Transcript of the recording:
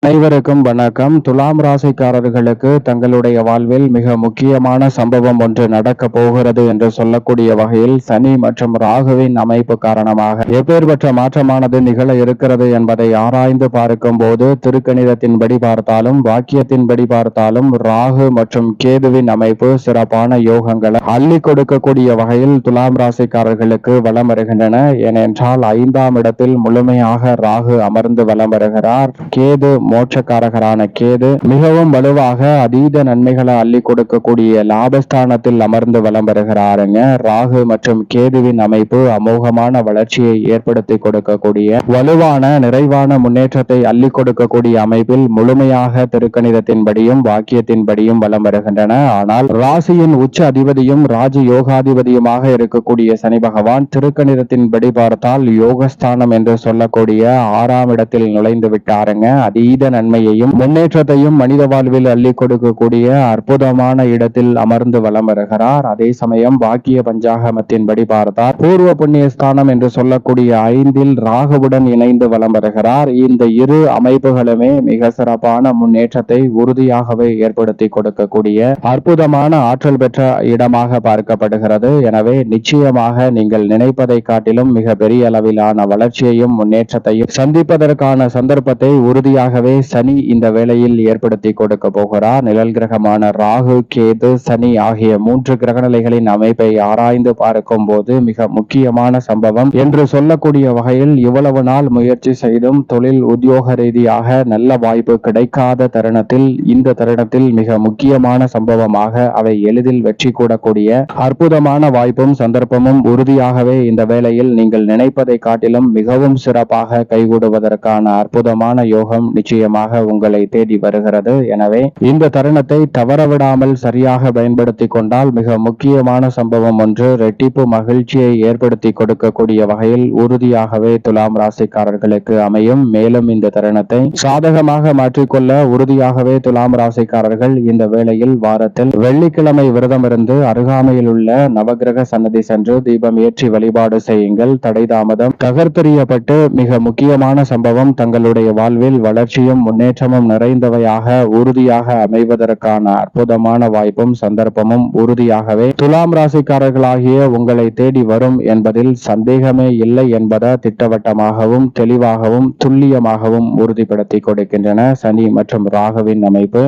அனைவருக்கும் வணக்கம். துலாம் ராசிக்காரர்களுக்கு தங்களுடைய வாழ்வில் மிக முக்கியமான சம்பவம் ஒன்று நடக்க போகிறது என்று சொல்லக்கூடிய வகையில் சனி மற்றும் ராகுவின் அமைப்பு காரணமாக எப்பேற்பட்ட மாற்றமானது நிகழ இருக்கிறது என்பதை ஆராய்ந்து பார்க்கும் போது திருக்கணிதத்தின்படி பார்த்தாலும் வாக்கியத்தின்படி பார்த்தாலும் ராகு மற்றும் கேதுவின் அமைப்பு சிறப்பான யோகங்களை அள்ளி கொடுக்கக்கூடிய வகையில் துலாம் ராசிக்காரர்களுக்கு வலம் வருகின்றன. ஏனென்றால் 5ஆம் இடத்தில் முழுமையாக ராகு அமர்ந்து வலம் வருகிறார். கேது மோட்சக்காரகரான கேது மிகவும் வலுவாக அதீத நன்மைகளை அள்ளி கொடுக்கக்கூடிய லாபஸ்தானத்தில் அமர்ந்து வலம் வருகிறாருங்க. ராகு மற்றும் கேதுவின் அமைப்பு அமோகமான வளர்ச்சியை ஏற்படுத்தி கொடுக்கக்கூடிய வலுவான நிறைவான முன்னேற்றத்தை அள்ளி கொடுக்கக்கூடிய அமைப்பில் முழுமையாக திருக்கணிதத்தின்படியும் வாக்கியத்தின்படியும் வலம் வருகின்றன. ஆனால் ராசியின் உச்ச அதிபதியும் ராஜ யோகாதிபதியுமாக இருக்கக்கூடிய சனி பகவான் திருக்கணிதத்தின்படி பார்த்தால் யோகஸ்தானம் என்று சொல்லக்கூடிய 6ஆம் இடத்தில் நுழைந்து விட்டாருங்க. அதீத நன்மையையும் முன்னேற்றத்தையும் மனித வாழ்வில் அள்ளி கொடுக்கக்கூடிய அற்புதமான இடத்தில் அமர்ந்து வலம் வருகிறார். அதே சமயம் வாக்கிய பஞ்சாகமத்தின்படி பார்த்தார் பூர்வ புண்ணிய ஸ்தானம் என்று சொல்லக்கூடிய 5இல் ராகுவுடன் இணைந்து வலம் வருகிறார். இந்த இரு அமைப்புகளுமே மிக சிறப்பான முன்னேற்றத்தை உறுதியாகவே ஏற்படுத்தி கொடுக்கக்கூடிய அற்புதமான ஆற்றல் பெற்ற இடமாக பார்க்கப்படுகிறது. எனவே நிச்சயமாக நீங்கள் நினைப்பதை காட்டிலும் மிக பெரிய அளவிலான வளர்ச்சியையும் முன்னேற்றத்தையும் சந்திப்பதற்கான சந்தர்ப்பத்தை உறுதியாகவே சனி இந்த வேளையில் ஏற்படுத்தி கொடுக்க போகிறார். நிழல் கிரகமான ராகு கேது சனி ஆகிய 3 கிரகநிலைகளின் அமைப்பை ஆராய்ந்து பார்க்கும் போது மிக முக்கியமான சம்பவம் என்று சொல்லக்கூடிய வகையில் இவ்வளவு நாள் முயற்சி செய்தும் தொழில் உத்தியோக ரீதியாக நல்ல வாய்ப்பு கிடைக்காத தருணத்தில் இந்த தருணத்தில் மிக முக்கியமான சம்பவமாக அவை எளிதில் வெற்றி கூடக்கூடிய அற்புதமான வாய்ப்பும் சந்தர்ப்பமும் உறுதியாகவே இந்த வேளையில் நீங்கள் நினைப்பதை காட்டிலும் மிகவும் சிறப்பாக கைகூடுவதற்கான அற்புதமான யோகம் நிச்சயமாக உங்களை தேடி வருகிறது. எனவே இந்த தருணத்தை தவறவிடாமல் சரியாக பயன்படுத்தி கொண்டால் மிக முக்கியமான சம்பவம் ஒன்று ரெட்டிப்பு மகிழ்ச்சியை ஏற்படுத்தி கொடுக்கக்கூடிய வகையில் உறுதியாகவே துலாம் ராசிக்காரர்களுக்கு அமையும். மேலும் இந்த தருணத்தை சாதகமாக மாற்றிக்கொள்ள உறுதியாகவே துலாம் ராசிக்காரர்கள் இந்த வேளையில் வாரத்தில் வெள்ளிக்கிழமை விரதம் இருந்து அருகாமையில் உள்ள நவகிரக சன்னதி சென்று தீபம் ஏற்றி வழிபாடு செய்யுங்கள். தடை தாமதம் தகர்த்தெறியப்பட்டு மிக முக்கியமான சம்பவம் தங்களுடைய வாழ்வில் வளர்ச்சியும் முன்னேற்றமும் நிறைந்தவையாக உறுதியாக அமைவதற்கான அற்புதமான வாய்ப்பும் சந்தர்ப்பமும் உறுதியாகவே துலாம் ராசிக்காரர்களாகிய உங்களை தேடி வரும் என்பதில் சந்தேகமே இல்லை என்பதை திட்டவட்டமாகவும் தெளிவாகவும் துல்லியமாகவும் உறுதிப்படுத்தி கொடுக்கின்றன சனி மற்றும் ராகுவின் அமைப்பு.